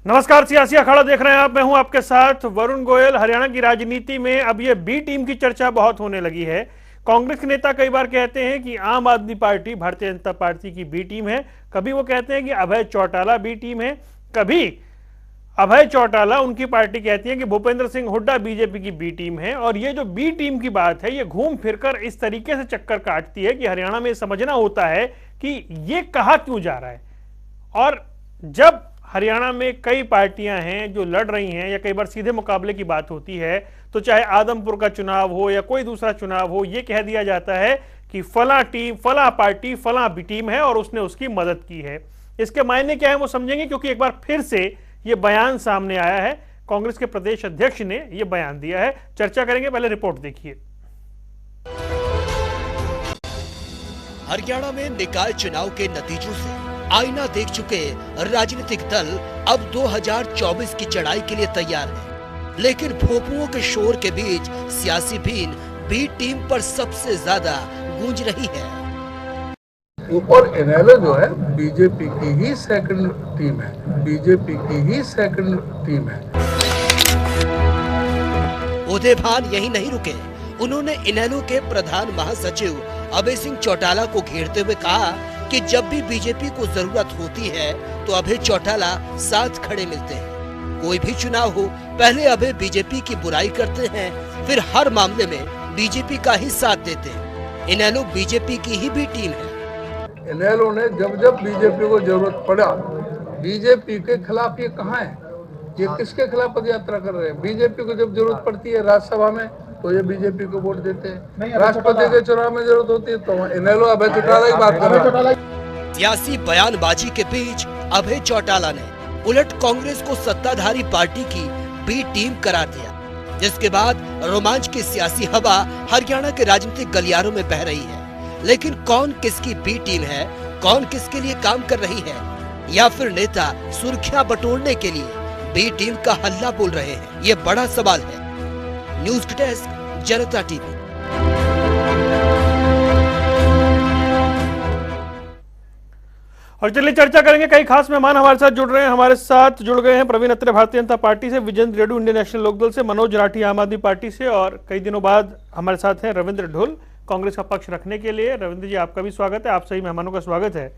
नमस्कार, सियासी अखाड़ा देख रहे हैं आप। मैं हूं आपके साथ वरुण गोयल। हरियाणा की राजनीति में अब ये बी टीम की चर्चा बहुत होने लगी है। कांग्रेस के नेता कई बार कहते हैं कि आम आदमी पार्टी भारतीय जनता पार्टी की बी टीम है। कभी वो कहते हैं कि अभय चौटाला बी टीम है। कभी अभय चौटाला उनकी पार्टी कहती है कि भूपेंद्र सिंह हुड्डा बीजेपी की बी टीम है। और ये जो बी टीम की बात है, ये घूम फिरकर इस तरीके से चक्कर काटती है कि हरियाणा में समझना होता है कि ये कहा क्यों जा रहा है। और जब हरियाणा में कई पार्टियां हैं जो लड़ रही हैं या कई बार सीधे मुकाबले की बात होती है, तो चाहे आदमपुर का चुनाव हो या कोई दूसरा चुनाव हो, यह कह दिया जाता है कि फला टीम, फला पार्टी, फला भी टीम है और उसने उसकी मदद की है। इसके मायने क्या है वो समझेंगे, क्योंकि एक बार फिर से यह बयान सामने आया है। कांग्रेस के प्रदेश अध्यक्ष ने यह बयान दिया है। चर्चा करेंगे, पहले रिपोर्ट देखिए। हरियाणा में निकाय चुनाव के नतीजों से आईना देख चुके राजनीतिक दल अब 2024 की चढ़ाई के लिए तैयार हैं। लेकिन भोंपुओं के शोर के बीच सियासी भीन बी टीम पर सबसे ज्यादा गूंज रही है। ऊपर इनेलो जो है बीजेपी की ही सेकंड टीम है, बीजेपी की ही सेकंड टीम है। उदयभान यही नहीं रुके। उन्होंने इनेलो के प्रधान महासचिव अभय सिंह चौटाला को घेरते हुए कहा कि जब भी बीजेपी को जरूरत होती है तो अभय चौटाला साथ खड़े मिलते हैं। कोई भी चुनाव हो, पहले अभय बीजेपी की बुराई करते हैं, फिर हर मामले में बीजेपी का ही साथ देते हैं। इनेलो बीजेपी की ही भी टीम है। इनेलो ने जब जब बीजेपी को जरूरत पड़ा, बीजेपी के खिलाफ ये कहाँ है, ये किसके खिलाफ पद यात्रा कर रहे हैं? बीजेपी को जब जरूरत पड़ती है राज्यसभा में तो ये बीजेपी को वोट देते हैं। राष्ट्रपति के चुनाव में जरूरत होती है तो इनेलो अभय चौटाला की बात कर रहा है। सियासी बयानबाजी के बीच अभय चौटाला ने उलट कांग्रेस को सत्ताधारी पार्टी की बी टीम करार दिया, जिसके बाद रोमांच की सियासी हवा हरियाणा के राजनीतिक गलियारों में बह रही है। लेकिन कौन किसकी बी टीम है, कौन किसके लिए काम कर रही है, या फिर नेता सुर्खियां बटोरने के लिए बी टीम का हल्ला बोल रहे हैं, ये बड़ा सवाल है। न्यूज डेस्क, जनता टीवी। और चलिए चर्चा करेंगे। कई खास मेहमान हमारे साथ जुड़ रहे हैं। हमारे साथ जुड़ गए हैं प्रवीण अत्रे भारतीय जनता पार्टी से, विजेंद्र रेड्डी इंडियन नेशनल लोकदल से, मनोज राठी आम आदमी पार्टी से, और कई दिनों बाद हमारे साथ हैं रविंद्र ढोल कांग्रेस का पक्ष रखने के लिए। रविंद्र जी, आपका भी स्वागत है। आप सभी मेहमानों का स्वागत है।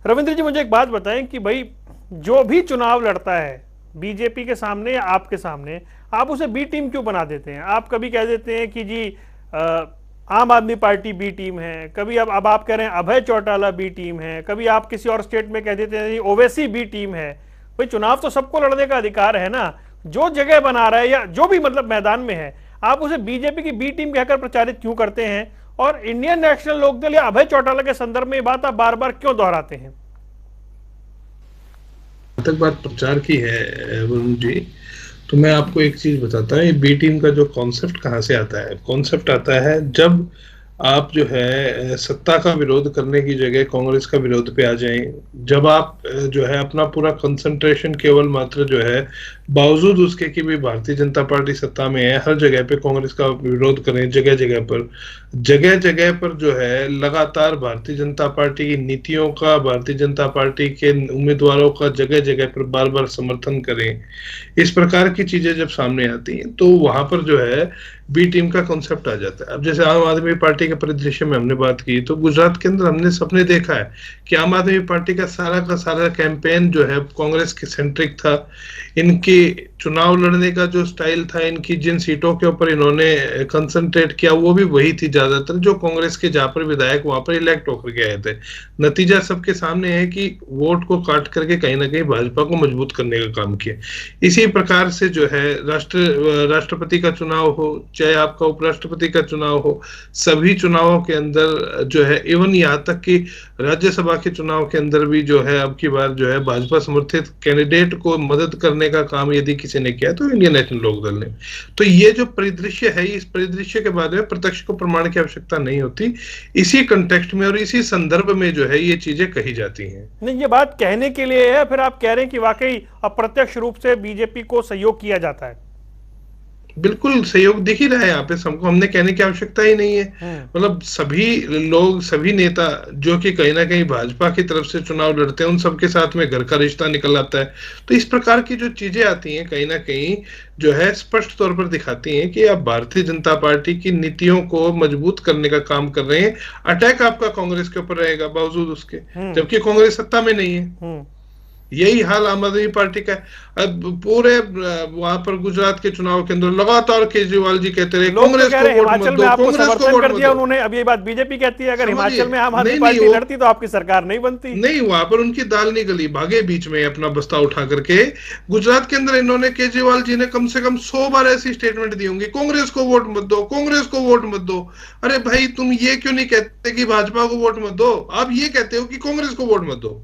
रविंद्र जी, मुझे एक बात बताएं कि भाई जो भी चुनाव लड़ता है बीजेपी के सामने या आपके सामने, आप उसे बी टीम क्यों बना देते हैं? आप कभी कह देते हैं कि जी आम आदमी पार्टी बी टीम है, कभी अब आप कह रहे हैं अभय चौटाला बी टीम है, कभी आप किसी और स्टेट में कह देते हैं ओवैसी बी टीम है। भाई चुनाव तो सबको लड़ने का अधिकार है ना। जो जगह बना रहा है या जो भी मतलब मैदान में है, आप उसे बीजेपी की बी टीम कहकर प्रचारित क्यों करते हैं? और इंडियन नेशनल लोकदल या अभय चौटाला के संदर्भ में ये बात आप बार बार क्यों दोहराते हैं? तक बात प्रचार की है वरुण जी, तो मैं आपको एक चीज बताता हूँ। ये बी टीम का जो कॉन्सेप्ट कहाँ से आता है? कॉन्सेप्ट आता है जब आप जो है सत्ता का विरोध करने की जगह कांग्रेस का विरोध पे आ जाएं, जब आप जो है अपना पूरा कंसंट्रेशन केवल मात्र जो है बावजूद उसके कि भी भारतीय जनता पार्टी सत्ता में है, हर जगह पे कांग्रेस का विरोध करें, जगह जगह पर जो है लगातार भारतीय जनता पार्टी की नीतियों का, भारतीय जनता पार्टी के उम्मीदवारों का जगह जगह पर बार बार समर्थन करें, इस प्रकार की चीजें जब सामने आती हैं तो वहां पर जो है बी टीम का कॉन्सेप्ट आ जाता है। अब जैसे आम आदमी पार्टी के परिदृश्य में हमने बात की, तो गुजरात के अंदर हमने सबने देखा है कि आम आदमी पार्टी का सारा कैंपेन जो है कांग्रेस के सेंट्रिक था। इनकी चुनाव लड़ने का जो स्टाइल था, इनकी जिन सीटों के ऊपर इन्होंने कंसंट्रेट किया, वो भी वही थी ज्यादातर जो कांग्रेस के जहां पर विधायक वहां पर इलेक्ट होकर के आए थे। नतीजा सबके सामने है कि वोट को काट करके कहीं ना कहीं भाजपा को मजबूत करने का काम किया। इसी प्रकार से जो है राष्ट्रपति का चुनाव हो, चाहे आपका उपराष्ट्रपति का चुनाव हो, सभी चुनावों के अंदर जो है, इवन यहाँ तक कि राज्यसभा के चुनाव के अंदर भी जो है अब की बार जो है भाजपा समर्थित कैंडिडेट को मदद करने का काम यदि किसी ने किया तो इंडियन नेशनल लोकदल ने। तो ये जो परिदृश्य है, इस परिदृश्य के बारे में प्रत्यक्ष को प्रमाण की आवश्यकता नहीं होती। इसी कंटेक्स्ट में और इसी संदर्भ में जो है ये चीजें कही जाती हैं। नहीं, ये बात कहने के लिए है, फिर आप कह रहे हैं कि वाकई अप्रत्यक्ष रूप से बीजेपी को सहयोग किया जाता है? बिल्कुल सहयोग दिख ही रहा है यहाँ पे सबको, हमने कहने की आवश्यकता ही नहीं है। मतलब सभी लोग, सभी नेता जो कि कहीं ना कहीं भाजपा की तरफ से चुनाव लड़ते हैं, उन सबके साथ में घर का रिश्ता निकल आता है। तो इस प्रकार की जो चीजें आती हैं कहीं ना कहीं जो है स्पष्ट तौर पर दिखाती हैं कि आप भारतीय जनता पार्टी की नीतियों को मजबूत करने का काम कर रहे हैं। अटैक आपका कांग्रेस के ऊपर रहेगा बावजूद उसके, जबकि कांग्रेस सत्ता में नहीं है। यही हाल आम आदमी पार्टी का है। अब पूरे वहां पर गुजरात के चुनाव के अंदर लगातार केजरीवाल जी कहते रहे कांग्रेस को वोट मत दो, कांग्रेस को वोट मत दो। उन्होंने अब ये बात बीजेपी कहती है, अगर हिमाचल में आम आदमी पार्टी लड़ती तो आपकी सरकार नहीं बनती। नहीं, वहां पर उनकी दाल नहीं गली, भागे बीच में अपना बस्ता उठा करके। गुजरात के अंदर इन्होंने, केजरीवाल जी ने कम से कम 100 बार ऐसी स्टेटमेंट दी होंगी, कांग्रेस को वोट मत दो, कांग्रेस को वोट मत दो। अरे भाई, तुम ये क्यों नहीं कहते कि भाजपा को वोट मत दो, आप ये कहते हो कि कांग्रेस को वोट मत दो।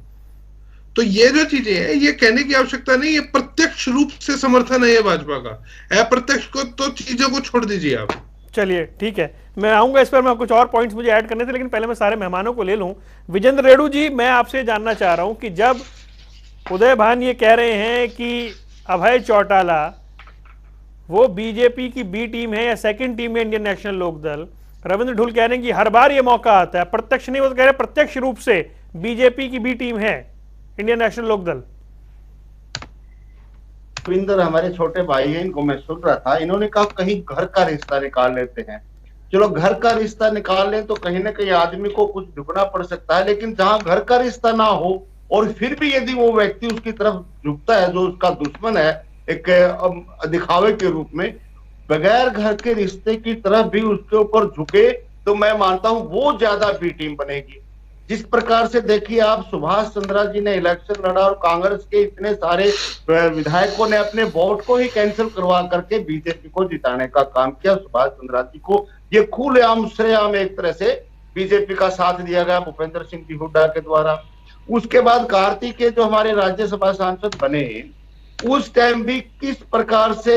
तो ये जो चीजें हैं, ये कहने की आवश्यकता नहीं, ये प्रत्यक्ष रूप से समर्थन है ये भाजपा का। अप्रत्यक्ष को तो चीजों को छोड़ दीजिए आप। चलिए ठीक है, मैं आऊंगा इस पर, मैं कुछ और पॉइंट्स मुझे ऐड करने थे, लेकिन पहले मैं सारे मेहमानों को ले लूं। विजेंद्र रेड्डू जी, मैं आपसे जानना चाह रहा हूं कि जब उदय भान ये कह रहे हैं कि अभय चौटाला वो बीजेपी की बी टीम है या सेकंड टीम है इंडियन नेशनल लोकदल, रविंद्र ढुल कह रहे हैं कि हर बार ये मौका आता है, प्रत्यक्ष नहीं, वो तो कह रहे हैं प्रत्यक्ष रूप से बीजेपी की बी टीम है इंडियन नेशनल लोकदल। रविंदर हमारे छोटे भाई हैं, इनको मैं सुन रहा था, इन्होंने कहा कहीं घर का रिश्ता निकाल लेते हैं। चलो घर का रिश्ता निकाल लें तो कहीं ना कहीं आदमी को कुछ झुकना पड़ सकता है, लेकिन जहां घर का रिश्ता ना हो और फिर भी यदि वो व्यक्ति उसकी तरफ झुकता है जो उसका दुश्मन है एक दिखावे के रूप में, बगैर घर के रिश्ते की तरफ भी उसके ऊपर झुके, तो मैं मानता हूं वो ज्यादा बी टीम बनेगी। जिस प्रकार से देखिए आप, सुभाष चंद्रा जी ने इलेक्शन लड़ा और कांग्रेस के इतने सारे विधायकों ने अपने वोट को ही कैंसिल करवा करके बीजेपी को जिताने का काम किया। सुभाष चंद्रा जी को ये खुलेआम श्रेआम एक तरह से बीजेपी का साथ दिया गया भूपेंद्र सिंह जी हुड्डा के द्वारा। उसके बाद कार्तिक के जो हमारे राज्यसभा सांसद बने, उस टाइम भी किस प्रकार से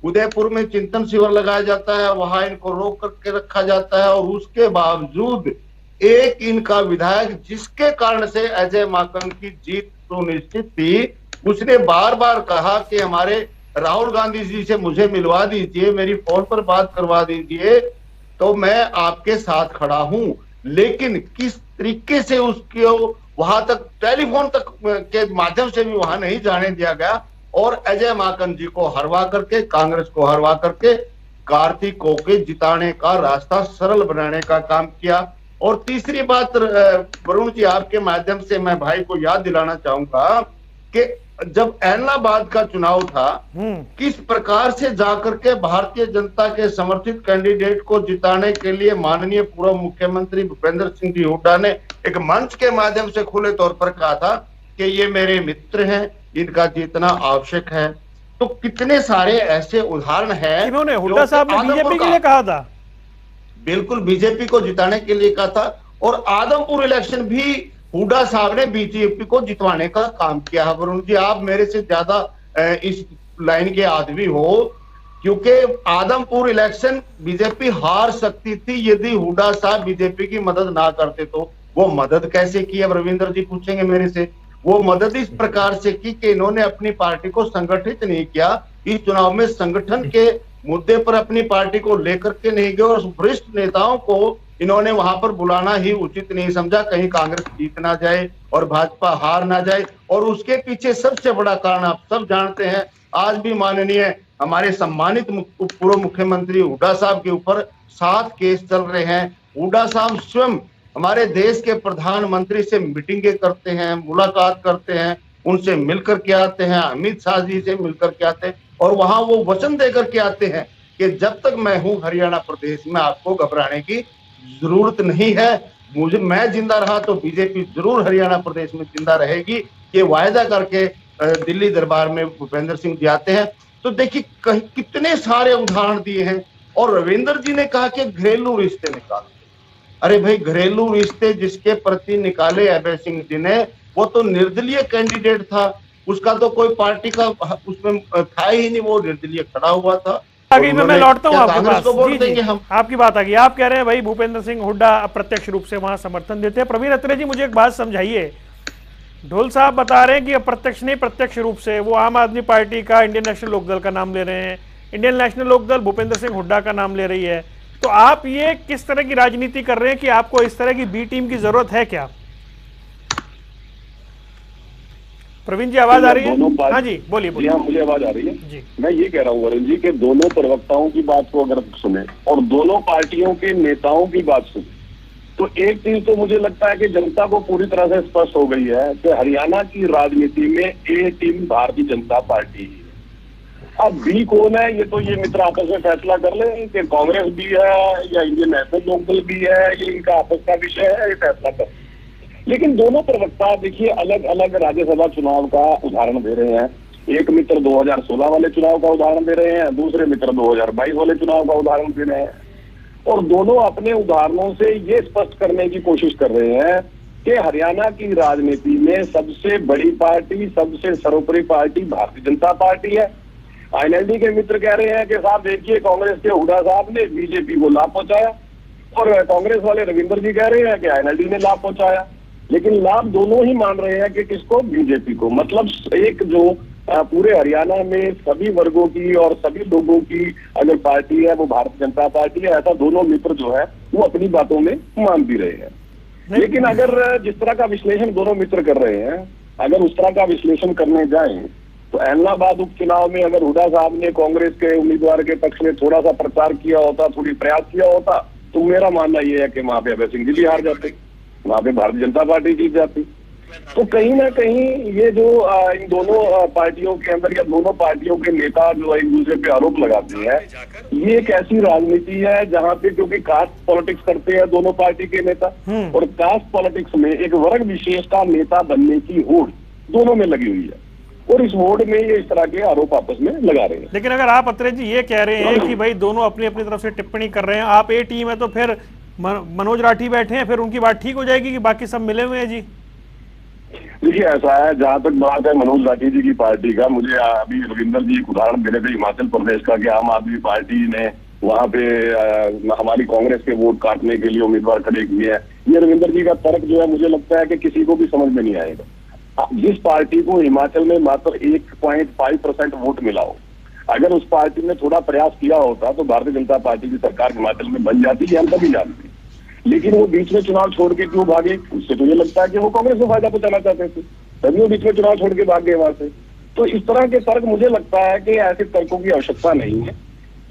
उदयपुर में चिंतन शिविर लगाया जाता है, वहां इनको रोक करके रखा जाता है, और उसके बावजूद एक इनका विधायक जिसके कारण से अजय माकन की जीत सुनिश्चित थी, उसने बार बार कहा कि हमारे राहुल गांधी जी से मुझे मिलवा दीजिए, मेरी फोन पर बात करवा दीजिए, तो मैं आपके साथ खड़ा हूं। लेकिन किस तरीके से उसको वहां तक, टेलीफोन तक के माध्यम से भी वहां नहीं जाने दिया गया, और अजय माकन जी को हरवा करके, कांग्रेस को हरवा करके कार्तिक को के जिताने का रास्ता सरल बनाने का काम किया। और तीसरी बात वरुण जी, आपके माध्यम से मैं भाई को याद दिलाना चाहूंगा कि जब एलनाबाद का चुनाव था, किस प्रकार से जाकर के भारतीय जनता के समर्थित कैंडिडेट को जिताने के लिए माननीय पूर्व मुख्यमंत्री भूपेंद्र सिंह जी हुड्डा ने एक मंच के माध्यम से खुले तौर पर कहा था कि ये मेरे मित्र हैं, इनका जीतना आवश्यक है। तो कितने सारे ऐसे उदाहरण हैं। इन्होंने हुड्डा साहब ने बीजेपी के लिए कहा था, बिल्कुल बीजेपी को जिताने के लिए कहा था, और आदमपुर इलेक्शन भी हुड्डा साहब ने बीजेपी को जितवाने का काम किया है। वरुण जी, आप मेरे से ज्यादा इस लाइन के आदमी हो, क्योंकि आदमपुर इलेक्शन बीजेपी हार सकती थी यदि हुड्डा साहब बीजेपी की मदद ना करते। तो वो मदद कैसे की, अब रविंद्र जी पूछेंगे मेरे से। वो मदद इस प्रकार से की कि इन्होंने अपनी पार्टी को संगठित नहीं किया, इस चुनाव में संगठन के मुद्दे पर अपनी पार्टी को लेकर के नहीं गए, और वरिष्ठ नेताओं को इन्होंने वहां पर बुलाना ही उचित नहीं समझा, कहीं कांग्रेस जीत ना जाए और भाजपा हार ना जाए। और उसके पीछे सबसे बड़ा कारण आप सब जानते हैं, आज भी माननीय हमारे सम्मानित पूर्व मुख्यमंत्री हुड्डा साहब के ऊपर 7 केस चल रहे हैं। हुड्डा साहब स्वयं हमारे देश के प्रधानमंत्री से मीटिंगें करते हैं, मुलाकात करते हैं, उनसे मिलकर के आते हैं, अमित शाह जी से मिलकर के आते हैं, और वहां वो वचन देकर के आते हैं कि जब तक मैं हूं हरियाणा प्रदेश में आपको घबराने की जरूरत नहीं है, मैं जिंदा रहा तो बीजेपी जरूर हरियाणा प्रदेश में जिंदा रहेगी, ये वायदा करके दिल्ली दरबार में भूपेंद्र सिंह जी आते हैं। तो देखिए कितने सारे उदाहरण दिए हैं। और रविंद्र जी ने कहा कि घरेलू रिश्ते निकालो। अरे भाई, घरेलू रिश्ते जिसके प्रति निकाले अभय सिंह जी ने, वो तो निर्दलीय कैंडिडेट था, उसका तो कोई पार्टी का उसमें था ही नहीं, वो निर्दलीय खड़ा हुआ था। मैं लौटता हूँ आपके पास। जी, आपकी बात आ गई, आप कह रहे हैं भाई भूपेंद्र सिंह हुड्डा अप्रत्यक्ष रूप से वहां समर्थन देते हैं। प्रवीण अत्रे जी, मुझे एक बात समझाइए, ढोल साहब बता रहे हैं कि अप्रत्यक्ष नहीं प्रत्यक्ष रूप से वो आम आदमी पार्टी का, इंडियन नेशनल लोकदल का नाम ले रहे हैं, इंडियन नेशनल लोकदल भूपेंद्र सिंह हुड्डा का नाम ले रही है। तो आप ये किस तरह की राजनीति कर रहे हैं कि आपको इस तरह की बी टीम की जरूरत है क्या? प्रवीण जी आवाज आ रही है? हाँ जी बोलिए बोलिए। हाँ मुझे आवाज आ रही है जी। मैं ये कह रहा हूँ वरुण जी के दोनों प्रवक्ताओं की बात को अगर सुने और दोनों पार्टियों के नेताओं की बात सुने तो एक चीज तो मुझे लगता है कि जनता को पूरी तरह से स्पष्ट हो गई है कि हरियाणा की राजनीति में ए टीम भारतीय जनता पार्टी है। अब बी कौन है ये तो ये मित्र आपस में फैसला कर ले कि कांग्रेस भी है या इंडियन नेशनल लोकदल भी है, ये इनका आपस का विषय है, ये फैसला कर। लेकिन दोनों प्रवक्ता देखिए अलग अलग राज्यसभा चुनाव का उदाहरण दे रहे हैं। एक मित्र 2016 वाले चुनाव का उदाहरण दे रहे हैं, दूसरे मित्र 2022 वाले चुनाव का उदाहरण दे रहे हैं और दोनों अपने उदाहरणों से ये स्पष्ट करने की कोशिश कर रहे हैं कि हरियाणा की राजनीति में सबसे बड़ी पार्टी, सबसे सर्वोपरि पार्टी भारतीय जनता पार्टी है। आईएनएलडी के मित्र कह रहे हैं कि साहब देखिए कांग्रेस के हुड्डा साहब ने बीजेपी को लाभ पहुंचाया और कांग्रेस वाले रविंदर जी कह रहे हैं कि आईएनएलडी ने लाभ पहुंचाया, लेकिन लाभ दोनों ही मान रहे हैं कि किसको? बीजेपी को। मतलब एक जो पूरे हरियाणा में सभी वर्गों की और सभी लोगों की अगर पार्टी है वो भारतीय जनता पार्टी है, ऐसा दोनों मित्र जो है वो अपनी बातों में मान भी रहे हैं। लेकिन अगर जिस तरह का विश्लेषण दोनों मित्र कर रहे हैं, अगर उस तरह का विश्लेषण करने जाएं तो इलाहाबाद उपचुनाव में अगर हुड्डा साहब ने कांग्रेस के उम्मीदवार के पक्ष में थोड़ा सा प्रचार किया होता, थोड़ी प्रयास किया होता, तो मेरा मानना यह है कि वहां पे अभय सिंह जी भी हार जाते, वहां पे भारतीय जनता पार्टी जीत जाती। तो कहीं ना कहीं ये जो इन दोनों पार्टियों के अंदर या दोनों पार्टियों के नेता जो एक दूसरे पे आरोप लगाते हैं, ये एक ऐसी राजनीति है जहां पे क्योंकि कास्ट पॉलिटिक्स करते हैं दोनों पार्टी के नेता और कास्ट पॉलिटिक्स में एक वर्ग विशेष का नेता बनने की होड़ दोनों में लगी हुई है और इस होड़ में ये इस तरह के आरोप आपस में लगा रहे हैं। लेकिन अगर आप अत्रे जी ये कह रहे हैं कि भाई दोनों अपनी अपनी तरफ से टिप्पणी कर रहे हैं, आप ए टीम है तो फिर मनोज राठी बैठे हैं, फिर उनकी बात ठीक हो जाएगी कि बाकी सब मिले हुए हैं? जी देखिए ऐसा है, जहां तक बात है मनोज राठी जी की पार्टी का, मुझे अभी रविंदर जी एक उदाहरण दे रहे थे हिमाचल प्रदेश का कि आम आदमी पार्टी ने वहां पे हमारी कांग्रेस के वोट काटने के लिए उम्मीदवार खड़े किए हैं। ये रविंदर जी का तर्क जो है मुझे लगता है कि किसी को भी समझ में नहीं आएगा। जिस पार्टी को हिमाचल में मात्र 1.5% वोट मिला हो, अगर उस पार्टी ने थोड़ा प्रयास किया होता तो भारतीय जनता पार्टी की सरकार हिमाचल में बन जाती है, हम तभी जानते। लेकिन वो बीच में चुनाव छोड़ के क्यों भागे? उससे तो ये लगता है कि वो कांग्रेस को फायदा पहुंचाना चाहते थे, तभी वो बीच में चुनाव छोड़ के भाग गए वहां से। तो इस तरह के तर्क मुझे लगता है कि ऐसे तर्कों की आवश्यकता नहीं है।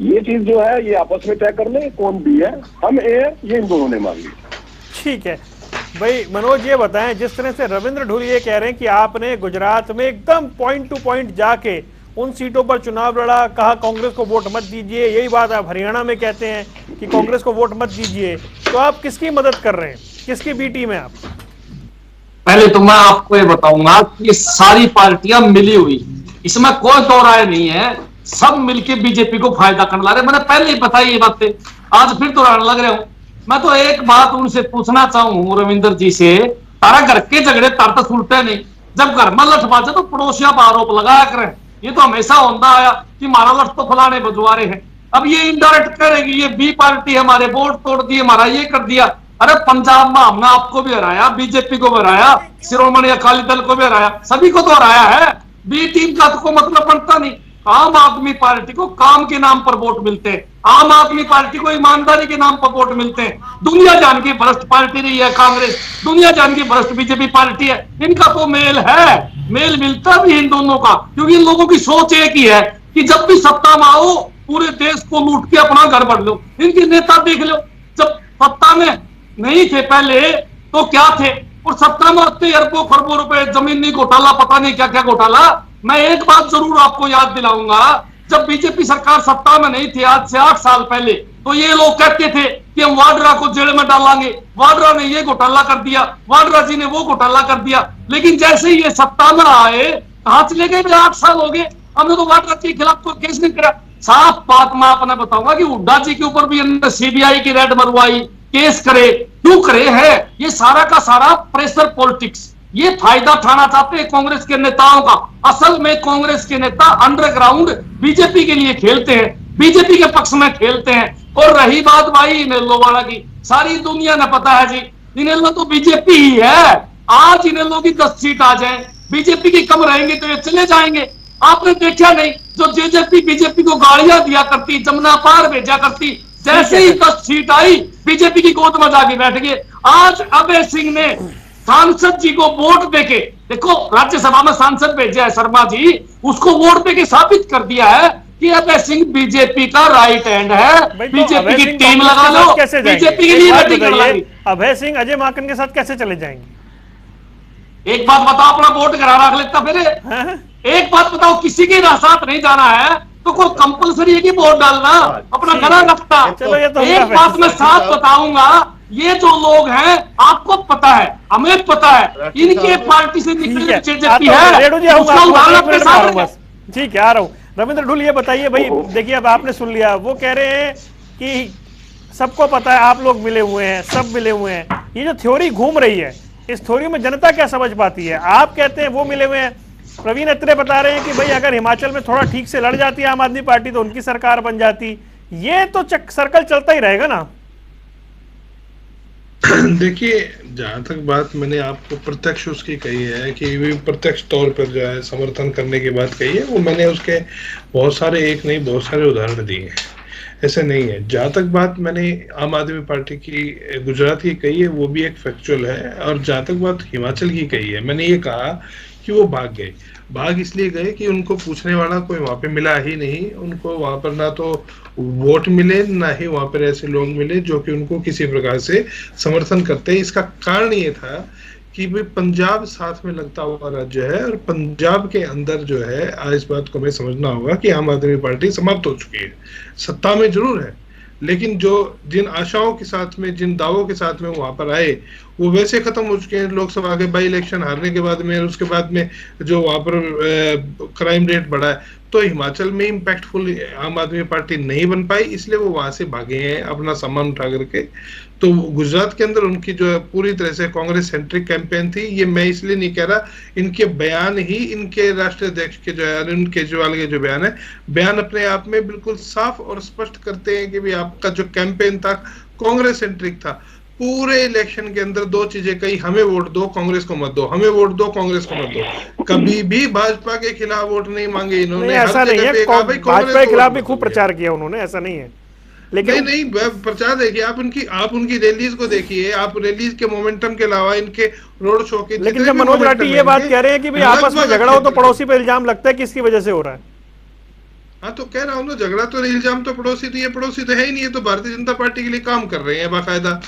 ये चीज जो है ये आपस में तय कर ले कौन बी है, हम ए है, ये इन दोनों ने मान लिया। ठीक है भाई मनोज, ये बताएं जिस तरह से रविंद्र ढोली ये कह रहे हैं कि आपने गुजरात में एकदम पॉइंट टू पॉइंट जाके उन सीटों पर चुनाव लड़ा, कहा कांग्रेस को वोट मत दीजिए, यही बात आप हरियाणा में कहते हैं कि कांग्रेस को वोट मत दीजिए, तो आप किसकी मदद कर रहे हैं? किसकी बी टीम है आप? पहले तो मैं आपको ये बताऊंगा कि ये सारी पार्टियां मिली हुई, इसमें कोई दो राय नहीं है, सब मिलके बीजेपी को फायदा करने ला रहे। मैंने पहले ही बताई ये बातें, आज फिर दोहराने लग रहे हूं। मैं तो एक बात उनसे पूछना चाहूं रविंदर जी से, तारा घर के झगड़े तार तो सुलटे नहीं, जब घर में लठ बाजे तो पड़ोसियों पर आरोप लगाया करें। ये तो हमेशा होता आया कि हमारा लठ तो फलाने बजवारे हैं। अब ये इनडायरेक्ट करेगी, ये बी पार्टी हमारे वोट तोड़ दिए, हमारा ये कर दिया। अरे पंजाब में हमने आपको भी हराया, बीजेपी को भी हराया, शिरोमणि अकाली दल को भी हराया, सभी को तो हराया है। बी टीम का तो कोई मतलब बनता नहीं। आम आदमी पार्टी को काम के नाम पर वोट मिलते हैं, आम आदमी पार्टी को ईमानदारी के नाम पर वोट मिलते हैं। दुनिया जान की भ्रष्ट पार्टी रही है कांग्रेस, दुनिया जान की भ्रष्ट बीजेपी पार्टी है। इनका तो मेल है, मेल मिलता भी इन दोनों का, क्योंकि इन लोगों की सोच एक ही है कि जब भी सत्ता में आओ पूरे देश को लूट के अपना घर बढ़ लो। इनके नेता देख लो, जब सत्ता में नहीं थे पहले तो क्या थे, और सत्ता में आते अरबों खरबों रुपए जमीनी घोटाला, पता नहीं क्या क्या घोटाला। मैं एक बात जरूर आपको याद दिलाऊंगा, जब बीजेपी सरकार सत्ता में नहीं थी आज से 8 साल पहले, तो ये लोग कहते थे कि हम वाड्रा को जेल में डालेंगे, वाड्रा ने ये घोटाला कर दिया, वाड्रा जी ने वो घोटाला कर दिया। लेकिन जैसे ही ये सत्ता में आए, कहां चले गए? 8 साल हो गए, हमने तो वाड्रा के खिलाफ कोई केस नहीं करा। साफ बात मैं आपने बताऊंगा कि हुड्डा जी के ऊपर भी सीबीआई की रेड मरवाई, केस करे, क्यों करे है? ये सारा का सारा प्रेशर पॉलिटिक्स, ये फायदा उठाना चाहते हैं कांग्रेस के नेताओं का। असल में कांग्रेस के नेता अंडरग्राउंड बीजेपी के लिए खेलते हैं, बीजेपी के पक्ष में खेलते हैं। और रही बात भाई इनेलो वाला की, सारी दुनिया ने पता है जी, इनेलो तो बीजेपी ही है। आज इनेलो की 10 सीट आ जाए, बीजेपी की कम रहेंगे तो ये चले जाएंगे। आपने देखा नहीं, जो जेजेपी बीजेपी को गालियां दिया करती, जमुना पार भेजा करती, जैसे ही 10 सीट आई बीजेपी की गोद में जाके बैठ गए। आज अभय सिंह ने सांसद जी को वोट देके, देखो राज्यसभा में सांसद भेजा है शर्मा जी, उसको वोट देके साबित कर दिया है कि अभय सिंह बीजेपी का राइट हैंड है। बीजेपी की टीम लगा लो, बीजेपी के लिए बैटिंग करवाएंगे। अभय सिंह अजय माकन के साथ कैसे चले जाएंगे? एक बात बताओ, अपना वोट करा रख लेता फिर। एक बात बताओ, किसी के साथ नहीं जाना है तो कोई कंपलसरी है कि वोट डालना, अपना घरा रखता। एक बात मैं साथ बताऊंगा, ये जो लोग हैं आपको पता है, हमें पता है, इनके पार्टी से निकले जेजेपी है, उसका उदाहरण अपने साथ है। ठीक है, आ रहा हूं। रविंद्र ढुल, ये बताइए भाई, देखिए अब आपने सुन लिया, वो कह रहे हैं कि सबको पता है, आप लोग मिले हुए हैं, सब मिले हुए हैं। ये जो थ्योरी घूम रही है, इस थ्योरी में जनता क्या समझ पाती है? आप कहते हैं वो मिले हुए हैं, प्रवीण अत्रे बता रहे हैं कि भाई अगर हिमाचल में थोड़ा ठीक से लड़ जाती है आम आदमी पार्टी तो उनकी सरकार बन जाती। ये तो सर्कल चलता ही रहेगा ना। देखिए, जहां तक बात मैंने आपको प्रत्यक्ष उसकी कही है कि वे प्रत्यक्ष तौर पर जो है समर्थन करने की बात कही है, वो मैंने उसके बहुत सारे, एक नहीं बहुत सारे उदाहरण दिए हैं, ऐसे नहीं है। जहां तक बात मैंने आम आदमी पार्टी की गुजरात की कही है, वो भी एक फैक्चुअल है। और जहां तक बात हिमाचल की कही है, मैंने ये कहा कि वो भाग इसलिए गए कि उनको पूछने वाला कोई वहां पे मिला ही नहीं। उनको वहां पर ना तो वोट मिले, ना ही वहां पर ऐसे लोग मिले जो कि उनको किसी प्रकार से समर्थन करते हैं। इसका कारण ये था कि भाई पंजाब साथ में लगता हुआ राज्य है, और पंजाब के अंदर जो है, आज इस बात को हमें समझना होगा कि आम आदमी पार्टी समाप्त हो चुकी है। सत्ता में जरूर है, लेकिन जो जिन आशाओं के साथ में, जिन दावों के साथ में वहां पर आए, वो वैसे खत्म हो चुके हैं। लोकसभा के बाई इलेक्शन हारने के बाद में, उसके बाद में जो वहां पर क्राइम रेट बढ़ा है, तो हिमाचल में इम्पैक्टफुल आम आदमी पार्टी नहीं बन पाई, इसलिए वो वहां से भागे हैं अपना सामान उठा करके। तो गुजरात के अंदर उनकी जो है पूरी तरह से कांग्रेस सेंट्रिक कैंपेन थी। ये मैं इसलिए नहीं कह रहा, इनके बयान ही, इनके राष्ट्रीय अध्यक्ष के जो है अरविंद केजरीवाल के जो बयान है, बयान अपने आप में बिल्कुल साफ और स्पष्ट करते हैं कि भाई आपका जो कैंपेन था कांग्रेस सेंट्रिक था। पूरे इलेक्शन के अंदर दो चीजें कही, हमें वोट दो, कांग्रेस को मत दो, हमें वोट दो, कांग्रेस को मत दो। कभी भी भाजपा के खिलाफ वोट नहीं मांगे इन्होंने। ऐसा नहीं है, भाजपा के खिलाफ भी खूब प्रचार किया उन्होंने, ऐसा नहीं है। लेकिन नहीं प्रचार देखिए, आप उनकी रैलीज को देखिए, आप रैलीज के मोमेंटम के अलावा इनके रोड शो के। लेकिन जब मनोज राठी ये बात कह रहे हैं कि भाई आपस में झगड़ा हो तो पड़ोसी पे इल्जाम लगता है, किसकी वजह से हो रहा है? हाँ, तो कह रहा हूँ ना, झगड़ा तो इल्जाम तो पड़ोसी, तो ये पड़ोसी तो है ही नहीं, है तो भारतीय जनता पार्टी के लिए काम कर रहे हैं बाकायदा।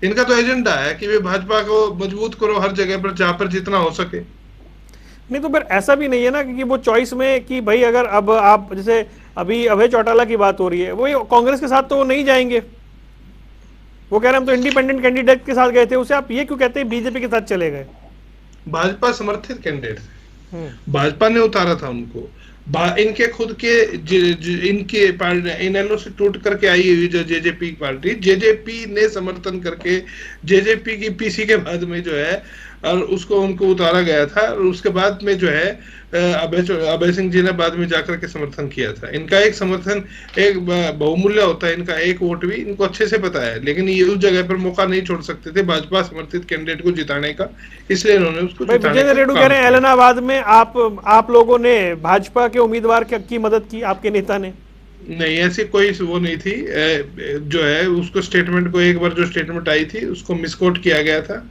इनका तो एजेंडा है कि वे भाजपा को मजबूत करो हर जगह पर, जहां पर जितना हो सके। नहीं तो फिर ऐसा भी नहीं है ना कि वो चॉइस में कि भाई अगर अब आप, जैसे अभी अभय चौटाला की बात हो रही है, वो कांग्रेस के साथ तो वो नहीं जाएंगे। वो कह रहे हैं हम तो इंडिपेंडेंट कैंडिडेट के साथ गए थे, उसे आप ये क्यों कहते हैं बीजेपी के साथ चले गए? भाजपा समर्थित कैंडिडेट थे, भाजपा ने उतारा था उनको। इनके खुद के इनके इनेलो से टूट करके आई हुई जो जेजेपी पार्टी, जेजेपी ने समर्थन करके, जेजेपी की पीसी के बाद में जो है, और उसको उनको उतारा गया था। और उसके बाद में जो है अभय सिंह जी ने बाद में जाकर के समर्थन किया था। इनका एक समर्थन एक बहुमूल्य होता है, इनका एक वोट भी इनको अच्छे से पता है, लेकिन ये उस जगह पर मौका नहीं छोड़ सकते थे भाजपा समर्थित कैंडिडेट को जिताने का, इसलिए इन्होंने उसको विजय रेड्डी कह रहे हैं एलनाबाद में आप लोगों ने भाजपा के उम्मीदवार की मदद की, आपके नेता ने? नहीं, ऐसी कोई वो नहीं थी। जो है उसको स्टेटमेंट को, एक बार जो स्टेटमेंट आई थी उसको मिसकोट किया गया था,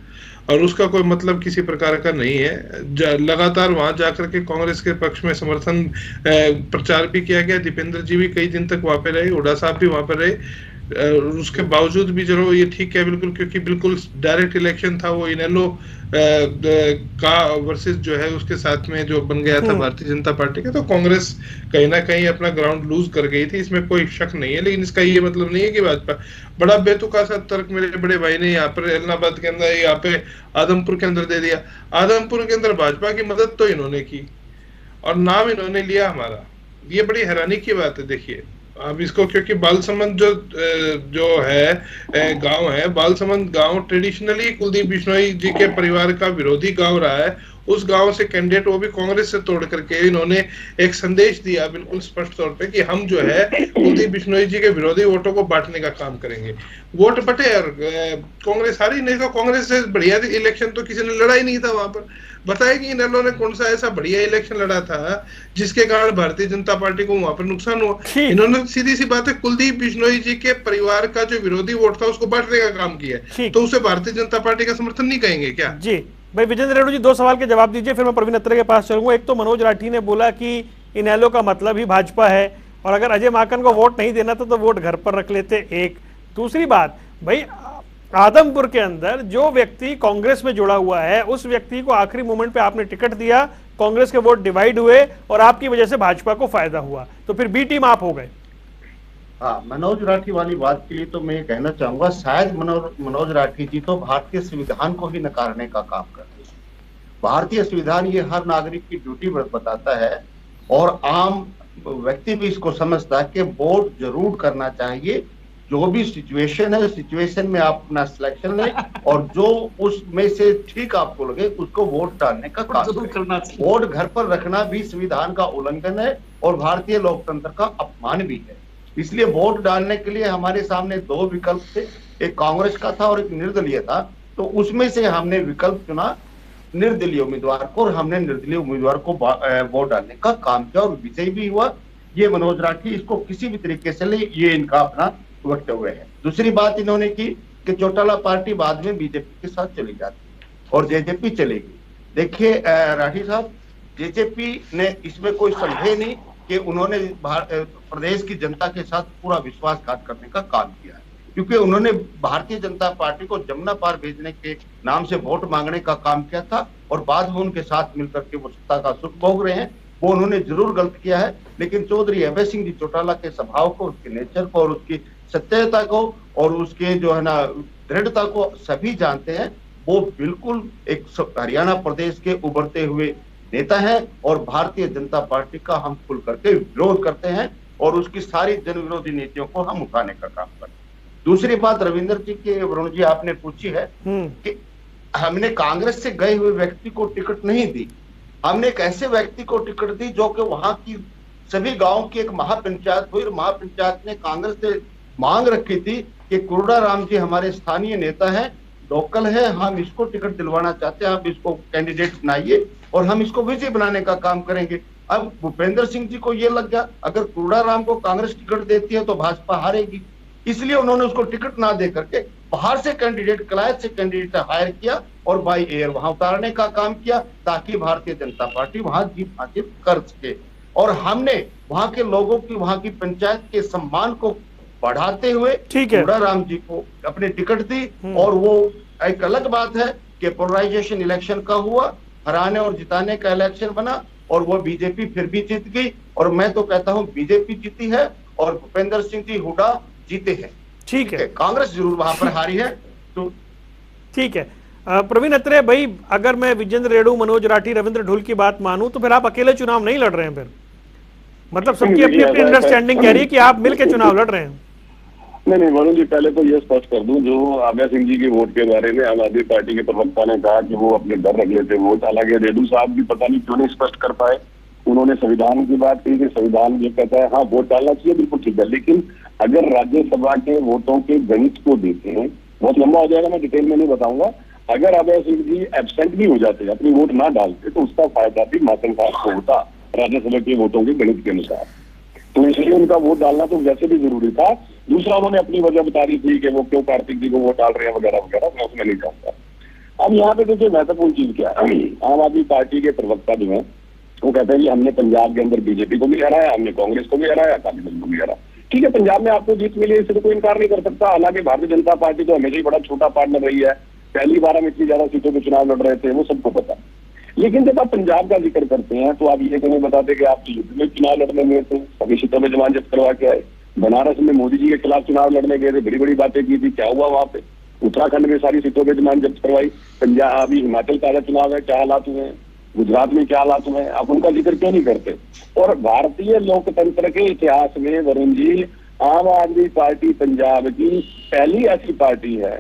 और उसका कोई मतलब किसी प्रकार का नहीं है। लगातार वहां जाकर के कांग्रेस के पक्ष में समर्थन प्रचार भी किया गया। दीपेंद्र जी भी कई दिन तक वहां पे रहे, हुड्डा साहब भी वहां पे रहे। उसके बावजूद भी चलो ये ठीक है बिल्कुल, क्योंकि बिल्कुल डायरेक्ट इलेक्शन था, वो इनेलो का वर्सेस जो है उसके साथ में जो बन गया था भारतीय जनता पार्टी का, तो कांग्रेस कहीं ना कहीं अपना ग्राउंड लूज कर गई थी, इसमें कोई शक नहीं है। लेकिन इसका ये मतलब नहीं है कि भाजपा, बड़ा बेतुका सा तर्क मेरे बड़े भाई ने यहाँ पर एलनाबाद के अंदर, यहाँ पे आदमपुर के अंदर दे दिया। आदमपुर के अंदर भाजपा की मदद तो इन्होंने की और नाम इन्होंने लिया हमारा, ये बड़ी हैरानी की बात है। देखिए अब इसको, क्योंकि बालसमंद जो है गांव है, बालसमंद गांव ट्रेडिशनली कुलदीप बिश्नोई जी के परिवार का विरोधी गांव रहा है। उस गांव से कैंडिडेट, वो भी कांग्रेस से तोड़ करके इन्होंने एक संदेश दिया बिल्कुल स्पष्ट तौर पे कि हम जो है कुलदीप बिश्नोई जी के विरोधी वोटों को बांटने का काम करेंगे। वोट बटे और कांग्रेस हारी, नहीं तो कांग्रेस से बढ़िया इलेक्शन तो किसी ने लड़ा ही नहीं था वहां पर। बताया कि इन्होंने ने कौन सा ऐसा बढ़िया इलेक्शन लड़ा था जिसके कारण भारतीय जनता पार्टी को वहां पर नुकसान हुआ। इन्होंने सीधी सी बात है कुलदीप बिश्नोई जी के परिवार का जो विरोधी वोट था उसको बांटने का काम किया, तो उसे भारतीय जनता पार्टी का समर्थन नहीं कहेंगे क्या? जी भाई विजेंद्र रेड्डी जी, दो सवाल के जवाब दीजिए, फिर मैं प्रवीण अत्रे के पास चलूंगा। एक तो मनोज राठी ने बोला कि इनेलो का मतलब ही भाजपा है और अगर अजय माकन को वोट नहीं देना था तो वोट घर पर रख लेते। एक दूसरी बात, भाई आदमपुर के अंदर जो व्यक्ति कांग्रेस में जुड़ा हुआ है उस व्यक्ति को आखिरी मोमेंट पे आपने टिकट दिया, कांग्रेस के वोट डिवाइड हुए और आपकी वजह से भाजपा को फायदा हुआ, तो फिर बी टीम आप हो गए। हाँ, मनोज राठी वाली बात के लिए तो मैं ये कहना चाहूंगा, शायद मनोज राठी जी तो भारतीय संविधान को ही नकारने का काम करते हैं। भारतीय संविधान ये हर नागरिक की ड्यूटी बताता है और आम व्यक्ति भी इसको समझता है कि वोट जरूर करना चाहिए। जो भी सिचुएशन है, सिचुएशन में आप अपना सिलेक्शन लें और जो उसमें से ठीक आपको लगे उसको वोट डालने का काम करना चाहिए। वोट घर पर रखना भी संविधान का उल्लंघन है और भारतीय लोकतंत्र का अपमान भी है। इसलिए वोट डालने के लिए हमारे सामने दो विकल्प थे, एक कांग्रेस का था और एक निर्दलीय था, तो उसमें से हमने विकल्प चुना निर्दलीय उम्मीदवार को और हमने निर्दलीय उम्मीदवार को वोट डालने का काम किया और विजयी भी हुआ। ये मनोज राठी इसको किसी भी तरीके से ले, ये इनका अपना वक्तव्य है। दूसरी बात इन्होंने की कि चौटाला पार्टी बाद में बीजेपी के साथ चली जाती और जेजेपी चलेगी। देखिए राठी साहब, जेजेपी ने इसमें कोई संदेह नहीं कि उन्होंने प्रदेश की जनता के साथ पूरा विश्वासघात करने का काम किया है, क्योंकि उन्होंने भारतीय जनता पार्टी को जमुना पार भेजने के नाम से वोट मांगने का काम किया था और बाद में उनके साथ मिलकर के वो सत्ता का सुख भोग रहे हैं। वो उन्होंने जरूर गलत किया है, लेकिन चौधरी अभय सिंह जी चौटाला के स्वभाव को, उसके नेचर को और उसकी सत्यता को और उसके जो है ना दृढ़ता को सभी जानते हैं। वो बिल्कुल एक हरियाणा प्रदेश के उभरते हुए नेता है और भारतीय जनता पार्टी का हम खुल करके विरोध करते हैं और उसकी सारी जन विरोधी नीतियों को हम उठाने का काम करते हैं। दूसरी बात रविंद्र जी के वरुण जी आपने पूछी है कि हमने कांग्रेस से गए हुए व्यक्ति को टिकट नहीं दी, हमने एक ऐसे व्यक्ति को टिकट दी जो कि वहां की सभी गांव की एक महापंचायत हुई और महापंचायत ने कांग्रेस से मांग रखी थी कि कुरुड़ा राम जी हमारे स्थानीय नेता हैं, लोकल है, हम इसको टिकट दिलवाना चाहते हैं, आप इसको कैंडिडेट बनाइए और हम इसको विजय बनाने का काम करेंगे। अब भूपेंद्र सिंह जी को ये लग गया अगर कुरुड़ा राम को कांग्रेस टिकट देती है तो भाजपा हारेगी, इसलिए उन्होंने उसको टिकट ना दे करके बाहर से कैंडिडेट, कलायत से कैंडिडेट हायर किया और बाई एयर वहां उतारने का काम किया ताकि भारतीय जनता पार्टी वहां जीत हासिल कर सके। और हमने वहां के लोगों की, वहां की पंचायत के सम्मान को बढ़ाते हुए कुरुड़ा राम जी को अपने टिकट दी। और वो एक अलग बात है कि पोलराइजेशन इलेक्शन का हुआ, हराने और जिताने का इलेक्शन बना और वो बीजेपी फिर भी जीत गई और मैं तो कहता हूं बीजेपी जीती है और भूपेंद्र सिंह जी हुड्डा जीते हैं। ठीक है, कांग्रेस जरूर वहां पर हारी है। तो ठीक है प्रवीण अत्रे भाई, अगर मैं विजेंद्र रेड्डी, मनोज राठी, रविंद्र ढोल की बात मानूं तो फिर आप अकेले चुनाव नहीं लड़ रहे हैं, फिर मतलब सबकी अपनी अपनी अंडरस्टैंडिंग कह रही है कि आप मिलकर चुनाव लड़ रहे हैं। नहीं वरुण जी, पहले तो ये स्पष्ट कर दूं, जो अभय सिंह जी के वोट के बारे में आम आदमी पार्टी के प्रवक्ता ने कहा कि वो अपने घर रख लेते वोट, हालांकि रेड्डी साहब भी पता नहीं क्यों नहीं स्पष्ट कर पाए। उन्होंने संविधान की बात की कि संविधान ये कहता है हाँ वोट डालना चाहिए, बिल्कुल ठीक है, लेकिन अगर राज्यसभा के वोटों के गणित को देते हैं, बहुत लंबा हो जाएगा, मैं डिटेल में नहीं बताऊंगा, अगर अभय सिंह जी एब्सेंट भी हो जाते, अपनी वोट ना डालते, तो उसका फायदा भी माकन साहब को होता राज्यसभा के वोटों के गणित के अनुसार। तो इसलिए उनका वोट डालना तो वैसे भी जरूरी था। दूसरा, उन्होंने अपनी वजह बता दी थी कि वो क्यों कार्तिक जी को वोट डाल रहे हैं वगैरह वगैरह, मैं उसमें नहीं चाहता। अब यहाँ पे देखिए महत्वपूर्ण चीज क्या है, आम आदमी पार्टी के प्रवक्ता जो है वो कहते हैं कि हमने पंजाब के अंदर बीजेपी को भी हराया, हमने कांग्रेस को भी हराया, अकाली दल को भी हराया। ठीक है, पंजाब में आपको जीत मिली, इससे तो कोई इनकार नहीं कर सकता। हालांकि भारतीय जनता पार्टी तो हमेशा ही बड़ा छोटा पार्टनर रही है, पहली बार हम इतनी ज्यादा सीटों पे चुनाव लड़ रहे थे, वो सबको पता। लेकिन जब आप पंजाब का जिक्र करते हैं तो आप ये तो नहीं बताते कि आप युद्ध में चुनाव लड़ने गए थे, सभी सीटों में जमानत जब्त करवा के आए, बनारस में मोदी जी के खिलाफ चुनाव लड़ने गए थे, बड़ी बड़ी बातें की थी, क्या हुआ वहां पे? उत्तराखंड में सारी सीटों पे जमानत जब्त करवाई, पंजाब, अभी हिमाचल का चुनाव है, क्या हालात हुए हैं, गुजरात में क्या हालात हुए हैं, आप उनका जिक्र क्यों नहीं करते? और भारतीय लोकतंत्र के इतिहास में वरुण जी, आम आदमी पार्टी पंजाब की पहली ऐसी पार्टी है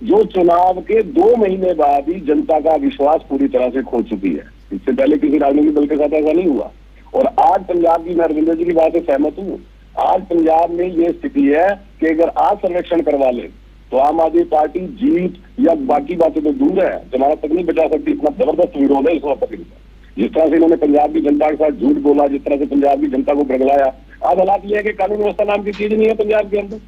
जो चुनाव के 2 महीने बाद ही जनता का विश्वास पूरी तरह से खो चुकी है। इससे पहले किसी राजनीतिक दल के साथ ऐसा नहीं हुआ। और आज पंजाब की, मैं रविंद्र जी की बात से सहमत हूँ, आज पंजाब में ये स्थिति है कि अगर आज सर्वेक्षण करवा ले तो आम आदमी पार्टी जीत या बाकी बातें तो दूर है, जमानत तक नहीं बचा सकती। इतना जबरदस्त विरोध है इस वक्त। जिस तरह से इन्होंने पंजाब की जनता के साथ झूठ बोला, जिस तरह से पंजाब की जनता को बगलाया, आज हालात ये है कि कानून व्यवस्था नाम की चीज नहीं है पंजाब के अंदर।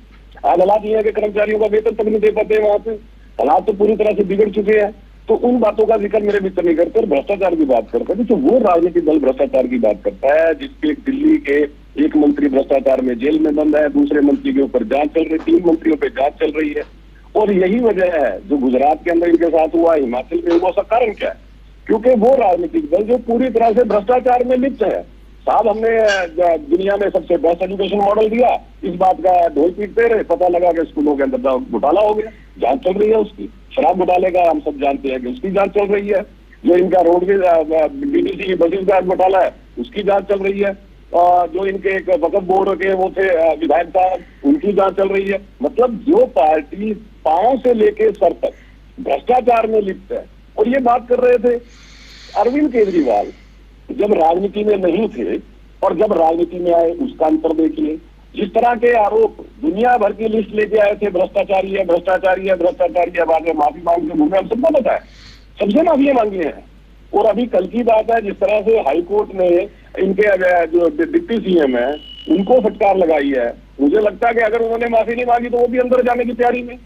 आज हालात ये है कि कर्मचारियों का वेतन तक नहीं दे पाते हैं वहां पे। हालात तो पूरी तरह से बिगड़ चुके हैं। तो उन बातों का जिक्र मेरे मित्र नहीं करते और भ्रष्टाचार की बात करते हैं। तो वो राजनीतिक दल भ्रष्टाचार की बात करता है जिसके दिल्ली के एक मंत्री भ्रष्टाचार में जेल में बंद है, दूसरे मंत्री के ऊपर जांच चल रही, 3 मंत्रियों पे जांच चल रही है। और यही वजह है जो गुजरात के अंदर इनके साथ हुआ, हिमाचल में हुआ, उसका कारण क्या है? क्योंकि वो राजनीतिक दल जो पूरी तरह से भ्रष्टाचार में लिप्त है। साहब, हमने दुनिया में सबसे बेस्ट एजुकेशन मॉडल दिया, इस बात का ढोल पीटते रहे, पता लगा कि स्कूलों के अंदर घोटाला हो गया, जांच चल रही है उसकी। शराब घोटाले का हम सब जानते हैं कि उसकी जांच चल रही है। जो इनका रोडवेज बीटीसी की बसेस का घोटाला है उसकी जांच चल रही है। जो इनके एक वक्फ बोर्ड के वो थे विधायक साहब, उनकी जांच चल रही है। मतलब जो पार्टी पांव से लेके सर तक भ्रष्टाचार में लिप्त है। और ये बात कर रहे थे अरविंद केजरीवाल जब राजनीति में नहीं थे और जब राजनीति में आए, उसका अंतर देखिए। जिस तरह के आरोप दुनिया भर की लिस्ट लेके आए थे, भ्रष्टाचारी है, भ्रष्टाचारी है, भ्रष्टाचारी है, बाद में माफी मांग के घूमे, हम सबको पता है, सबसे माफी मांगी है। और अभी कल की बात है, जिस तरह से हाईकोर्ट ने इनके जो डिप्टी सीएम है उनको फटकार लगाई है, मुझे लगता है कि अगर उन्होंने माफी नहीं मांगी तो वो भी अंदर जाने की तैयारी में,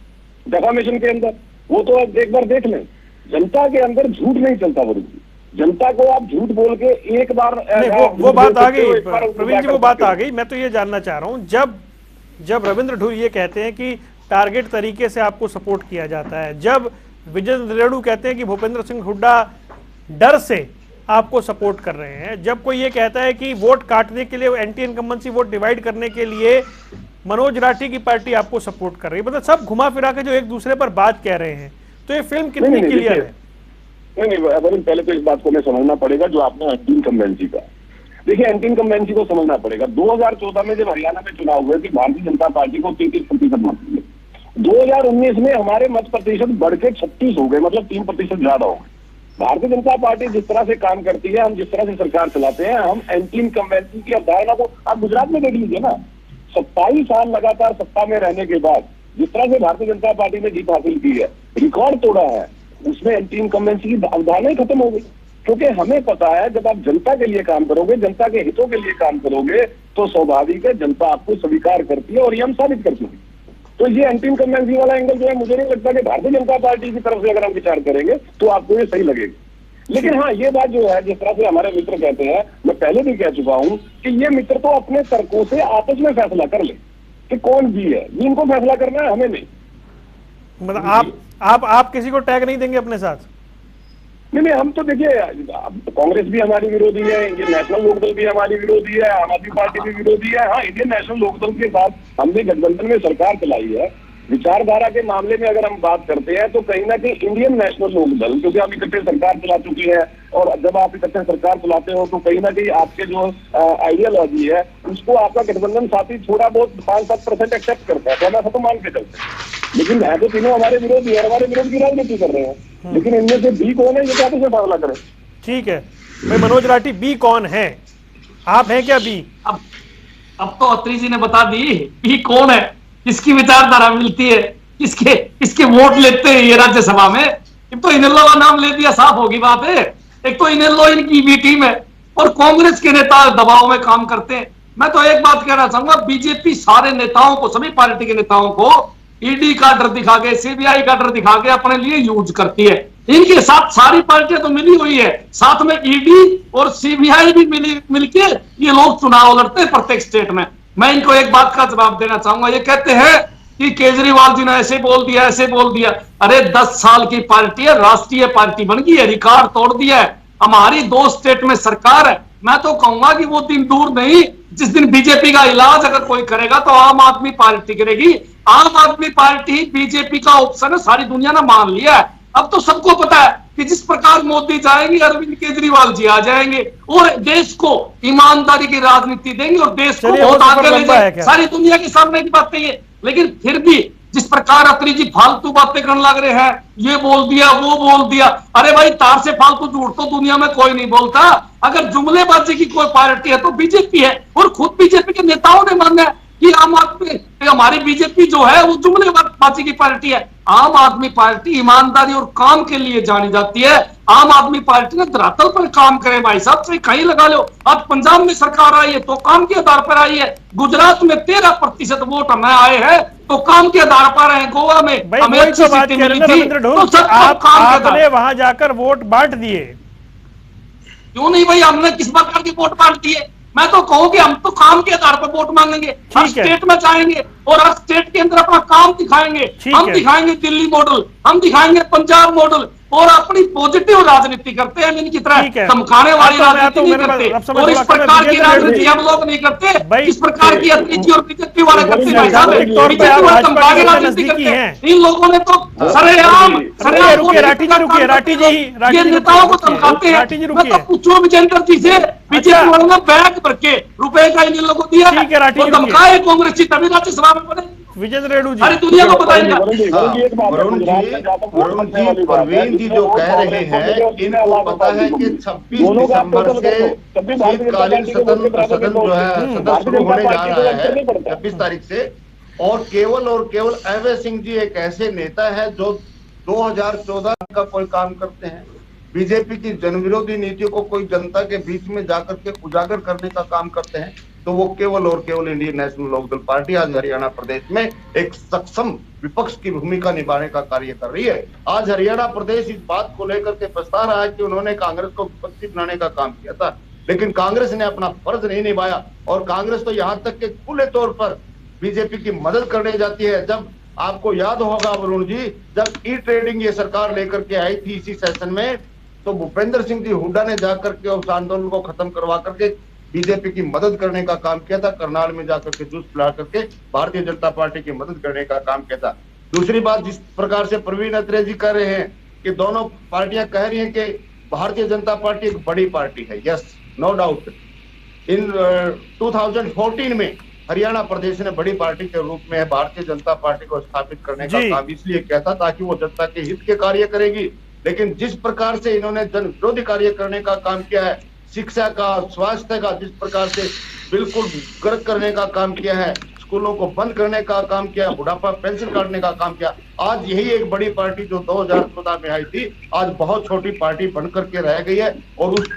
डेफामेशन के अंदर। वो तो एक बार देख लें, जनता के अंदर झूठ नहीं चलता। वरुण जी, जनता को आप झूठ बोल के एक बार वो बात आ गई प्रवीण जी, वो बात आ गई। मैं तो ये जानना चाह रहा हूँ, जब रविंद्र ढूर ये कहते हैं कि टारगेट तरीके से आपको सपोर्ट किया जाता है, जब विजय रेड्डू कहते हैं कि भूपेंद्र सिंह हुड्डा डर से आपको सपोर्ट कर रहे हैं, जब कोई ये कहता है कि वोट काटने के लिए, एंटी इनकम्बेंसी वोट डिवाइड करने के लिए मनोज राठी की पार्टी आपको सपोर्ट कर रही है, मतलब सब घुमा फिरा के जो एक दूसरे पर बात कह रहे हैं, तो ये फिल्म कितनी क्लियर है? नहीं, पहले तो इस बात को हमें समझना पड़ेगा जो आपने एंटी इनकम्बेंसी का। देखिए, एंटी इनकम्बेंसी को समझना पड़ेगा। 2014 में जब हरियाणा में चुनाव हुए थे, भारतीय जनता पार्टी को 33% मत मिले। 2019 में हमारे मत प्रतिशत बढ़ के 36 हो गए, मतलब 3% ज्यादा हो गए। भारतीय जनता पार्टी जिस तरह से काम करती है, हम जिस तरह से सरकार चलाते हैं, हम एंटी इनकम्बेंसी की अवधारणा को आप गुजरात में देख लीजिए ना। 27 साल लगातार सत्ता में रहने के बाद जिस तरह से भारतीय जनता पार्टी ने जीत हासिल की है, रिकॉर्ड तोड़ा है, उसमें एंटी इनकम्बेंसी की अवधारणा ही खत्म हो गई। क्योंकि हमें पता है जब आप जनता के लिए काम करोगे, जनता के हितों के लिए काम करोगे, तो स्वाभाविक है जनता आपको स्वीकार करती है, और ये हम साबित कर चुके। तो ये एंटी इनकम्बेंसी वाला एंगल जो है, मुझे नहीं लगता कि भारतीय जनता पार्टी की तरफ से अगर हम विचार करेंगे तो आपको ये सही लगेगा। लेकिन हाँ, ये बात जो है, जिस तरह से हमारे मित्र कहते हैं, मैं पहले भी कह चुका हूं कि ये मित्र तो अपने तर्कों से आपस में फैसला कर ले कि कौन जी है, ये इनको फैसला करना है, हमें नहीं। मतलब आप किसी को टैग नहीं देंगे अपने साथ? नहीं, हम तो देखिए, कांग्रेस भी हमारी विरोधी है, इंडियन नेशनल लोकदल भी हमारी विरोधी है, आम आदमी पार्टी भी विरोधी है। हाँ, इंडियन नेशनल लोकदल के साथ हमने गठबंधन में सरकार चलाई है। विचारधारा के मामले में अगर हम बात करते हैं तो कहीं ना कहीं इंडियन नेशनल लोकदल, क्योंकि हम इकट्ठे सरकार चला चुकी है, और जब आप इकट्ठे सरकार चलाते हो तो कहीं ना कहीं आपके जो आइडियोलॉजी है उसको आपका गठबंधन साथी थोड़ा बहुत 5-7% एक्सेप्ट करता है, तो हम ऐसा तो मान के चलते हैं। लेकिन है तो तीनों हमारे विरोधी है, हमारे विरोध की राजनीति कर रहे हैं। लेकिन इनमें से बी कौन है, ये क्या से फैसला करें? ठीक है भाई, मनोज राठी बी कौन है? आप हैं क्या बी? अब तो अत्री जी ने बता दी बी कौन है, किसकी विचारधारा मिलती है, किसके वोट लेते हैं ये राज्यसभा में। एक तो इनेलो का नाम ले दिया, साफ होगी बात है। एक तो इनेलो इनकी बी टीम है और कांग्रेस के नेता दबाव में काम करते हैं। मैं तो एक बात कहना चाहूंगा, बीजेपी सारे नेताओं को, सभी पार्टी के नेताओं को ईडी का डर दिखा के, सीबीआई का डर दिखा के अपने लिए यूज करती है। इनके साथ सारी पार्टियां तो मिली हुई है, साथ में ईडी और सीबीआई भी मिलके ये लोग चुनाव लड़ते हैं प्रत्येक स्टेट में। मैं इनको एक बात का जवाब देना चाहूंगा। ये कहते हैं कि केजरीवाल जी ने ऐसे बोल दिया, ऐसे बोल दिया। अरे 10 साल की पार्टी है, राष्ट्रीय पार्टी बन गई है, रिकॉर्ड तोड़ दिया है, हमारी 2 स्टेट में सरकार है। मैं तो कहूंगा कि वो दिन दूर नहीं जिस दिन बीजेपी का इलाज अगर कोई करेगा तो आम आदमी पार्टी करेगी। आम आदमी पार्टी बीजेपी का ऑप्शन है, सारी दुनिया ने मान लिया है। अब तो सबको पता है कि जिस प्रकार मोदी जाएंगे, अरविंद केजरीवाल जी आ जाएंगे और देश को ईमानदारी की राजनीति देंगे और देश को बहुत आगे ले जाएंगे। सारी दुनिया के सामने की बात नहीं है, लेकिन फिर भी जिस प्रकार अत्री जी फालतू बातें करने लग रहे हैं, ये बोल दिया वो बोल दिया, अरे भाई तार से फालतू झूठ तो दुनिया में कोई नहीं बोलता। अगर जुमलेबाजी की कोई पार्टी है तो बीजेपी है, और खुद बीजेपी के नेताओं ने माना है कि आम आदमी, हमारी बीजेपी जो है वो जुमलेबाजी की पार्टी है। आम आदमी पार्टी ईमानदारी और काम के लिए जानी जाती है। आम आदमी पार्टी ने धरातल पर काम करे भाई साहब, से कहीं लगा लो। आज पंजाब में सरकार आई है तो काम के आधार पर आई है, गुजरात में 13% वोट हमें आए हैं तो काम के आधार पर आए, गोवा में हमें अच्छी सीटें मिली थी तो सब आपने वहां जाकर वोट बांट दिए, क्यों नहीं भाई? हमने किस प्रकार की वोट बांट दिए? मैं तो कहूँ कि हम तो काम के आधार पर वोट मांगेंगे, हर स्टेट में जाएंगे और हर स्टेट के अंदर अपना काम दिखाएंगे। हम दिखाएंगे दिल्ली मॉडल, हम दिखाएंगे पंजाब मॉडल, और अपनी पॉजिटिव राजनीति करते हैं, इनकी तरह धमकाने वाली राजनीति नहीं करते, और इस प्रकार की राजनीति हम लोग नहीं करते इस प्रकार की अपनी और बीजेपी वाले करते हैं। धमका के राजनीति करते हैं इन लोगों ने तो सरेआम ये नेताओं को धमकाते हैं। मैं तो पूछूं विजेंद्र जी से, बीजेपी वालों ने बैग भर के रुपए का इन लोगों को दिया है, धमकाए कांग्रेस जी तभी राज्यसभा में बने। विजेंद्र रेड्डी जी अरे दुनिया को बताएंगे। परवीन जी जो कह रहे हैं, इनको पता है कि 26 दिसंबर से शीतकालीन सदन जो है सदन शुरू होने जा रहा है 26 तारीख से, और केवल अभय सिंह जी एक ऐसे नेता है जो 2014 का कोई काम करते हैं, बीजेपी की जनविरोधी नीतियों को कोई जनता के बीच में जाकर के उजागर करने का काम करते हैं, तो वो केवल और केवल इंडियन नेशनल लोकदल पार्टी आज हरियाणा प्रदेश में एक सक्षम विपक्ष की भूमिका निभाने का कार्य कर रही है। आज हरियाणा प्रदेश इस बात को लेकर के पछता रहा है कि उन्होंने कांग्रेस को विपक्षी बनाने का काम किया था, लेकिन कांग्रेस ने अपना फर्ज नहीं निभाया, और कांग्रेस तो यहाँ तक के खुले तौर पर बीजेपी की मदद करने जाती है। जब आपको याद होगा वरुण जी, जब ई ट्रेडिंग ये सरकार लेकर के आई थी इसी सेशन में, तो भूपेंद्र सिंह जी हुड्डा ने जाकर के उस आंदोलन को खत्म करवा करके बीजेपी की मदद करने का काम किया था, करनाल में जाकर के जूस पिला करके भारतीय जनता पार्टी की मदद करने का काम किया था। दूसरी बात, जिस प्रकार से प्रवीण अत्रे जी कह रहे हैं कि दोनों पार्टियां कह रही हैं कि भारतीय जनता पार्टी एक बड़ी पार्टी है, यस नो डाउट। इन 2014 में हरियाणा प्रदेश ने बड़ी पार्टी के रूप में भारतीय जनता पार्टी को स्थापित करने का काम इसलिए किया था ताकि वो जनता के हित के कार्य करेगी, लेकिन जिस प्रकार से इन्होंने जन विरोधी कार्य करने का काम किया है, शिक्षा का, स्वास्थ्य का जिस प्रकार से बिल्कुल गर्क करने का काम किया है, स्कूलों को बंद करने का काम किया, बुढ़ापा पेंशन काटने का काम किया, आज यही एक बड़ी पार्टी जो 2014 में आई थी आज बहुत छोटी पार्टी बनकर के रह गई है, और उस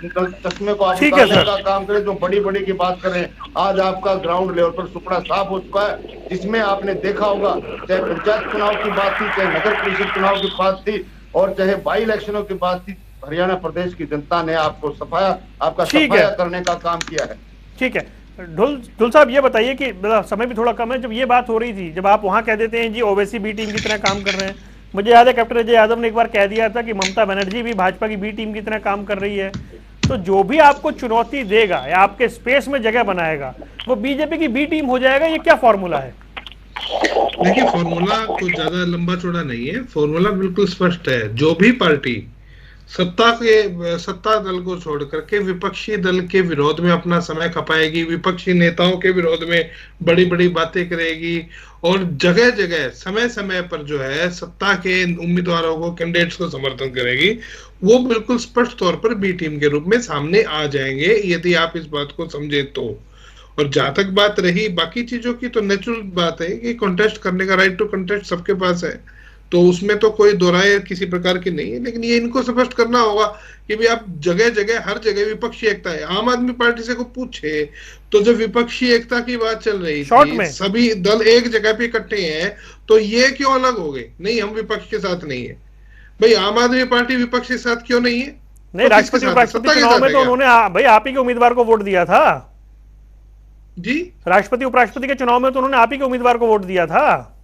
चश्मे को आप उतारने का काम करें। जो बड़ी बड़ी की बात करें, आज आपका ग्राउंड लेवल पर सुपड़ा साफ हो चुका है, जिसमें आपने देखा होगा चाहे पंचायत चुनाव की बात थी, चाहे नगर परिषद चुनाव की बात थी, और चाहे बाई इलेक्शनों की बात थी, हरियाणा प्रदेश की जनता ने आपको आपका सफाया करने का काम किया है। ठीक है, ढुल साहब ये बताइए कि समय भी थोड़ा कम है, जब ये बात हो रही थी, जब आप वहां कह देते हैं जी ओवैसी बी टीम की तरह काम कर रहे हैं, मुझे याद है कैप्टन अजय यादव ने एक बार कह दिया था कि ममता बनर्जी भी भाजपा की बी टीम की तरह काम कर रही है, तो जो भी आपको चुनौती देगा या आपके स्पेस में जगह बनाएगा वो बीजेपी की बी टीम हो जाएगा, ये क्या फॉर्मूला है? देखिए, फॉर्मूला कुछ ज्यादा लंबा चौड़ा नहीं है, फॉर्मूला बिल्कुल स्पष्ट है। जो भी पार्टी सत्ता दल को छोड़ करके विपक्षी दल के विरोध में अपना समय खपाएगी, विपक्षी नेताओं के विरोध में बड़ी बड़ी बातें करेगी, और जगह जगह समय समय पर जो है सत्ता के उम्मीदवारों को, कैंडिडेट्स को समर्थन करेगी, वो बिल्कुल स्पष्ट तौर पर बी टीम के रूप में सामने आ जाएंगे, यदि आप इस बात को समझे तो। और जहां तक बात रही बाकी चीजों की, तो नेचुरल बात है कि कॉन्टेस्ट करने का राइट टू कॉन्टेस्ट सबके पास है, तो उसमें तो कोई दोहराए किसी प्रकार की नहीं है, लेकिन ये इनको स्पष्ट करना होगा कि भी आप जगह जगह हर जगह विपक्षी एकता है। आम आदमी पार्टी से को पूछे तो जब विपक्षी एकता की बात चल रही थी, सभी दल एक जगह पे इकट्ठे हैं, तो ये क्यों अलग हो गए? नहीं, हम विपक्ष के साथ नहीं है। भाई आम आदमी पार्टी विपक्ष के साथ क्यों नहीं है? नहीं, राष्ट्रपति उपराष्ट्रपति चुनाव में तो उन्होंने भाई आप ही के उम्मीदवार को वोट दिया था जी। राष्ट्रपति उपराष्ट्रपति के चुनाव में तो उन्होंने आप ही के उम्मीदवार को वोट दिया था।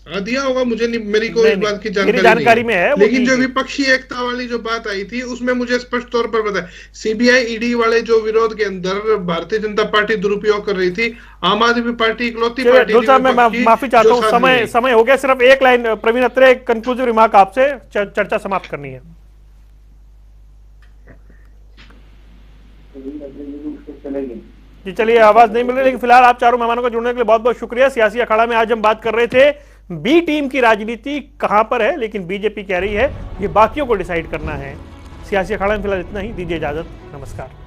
दिया होगा, मुझे नहीं, मेरी कोई इस बात की जानकारी में है। लेकिन जो विपक्षी एकता वाली जो बात आई थी उसमें मुझे स्पष्ट तौर पर पता है, सीबीआई ईडी वाले जो विरोध के अंदर भारतीय जनता पार्टी दुरुपयोग कर रही थी, आम आदमी पार्टी इकलौती पार्टी। मैं माफी चाहता हूँ, समय हो गया, सिर्फ एक लाइन प्रवीण अत्रे कंक्लूसिव रिमार्क आपसे, चर्चा समाप्त करनी है। जी चलिए, आवाज नहीं मिल रही, लेकिन फिलहाल आप चारों मेहमानों को जुड़ने के लिए बहुत बहुत शुक्रिया। सियासी अखाड़ा में आज हम बात कर रहे थे बी टीम की राजनीति कहां पर है, लेकिन बीजेपी कह रही है ये बाकियों को डिसाइड करना है। सियासी अखाड़ा में फिलहाल इतना ही, दीजिए इजाजत, नमस्कार।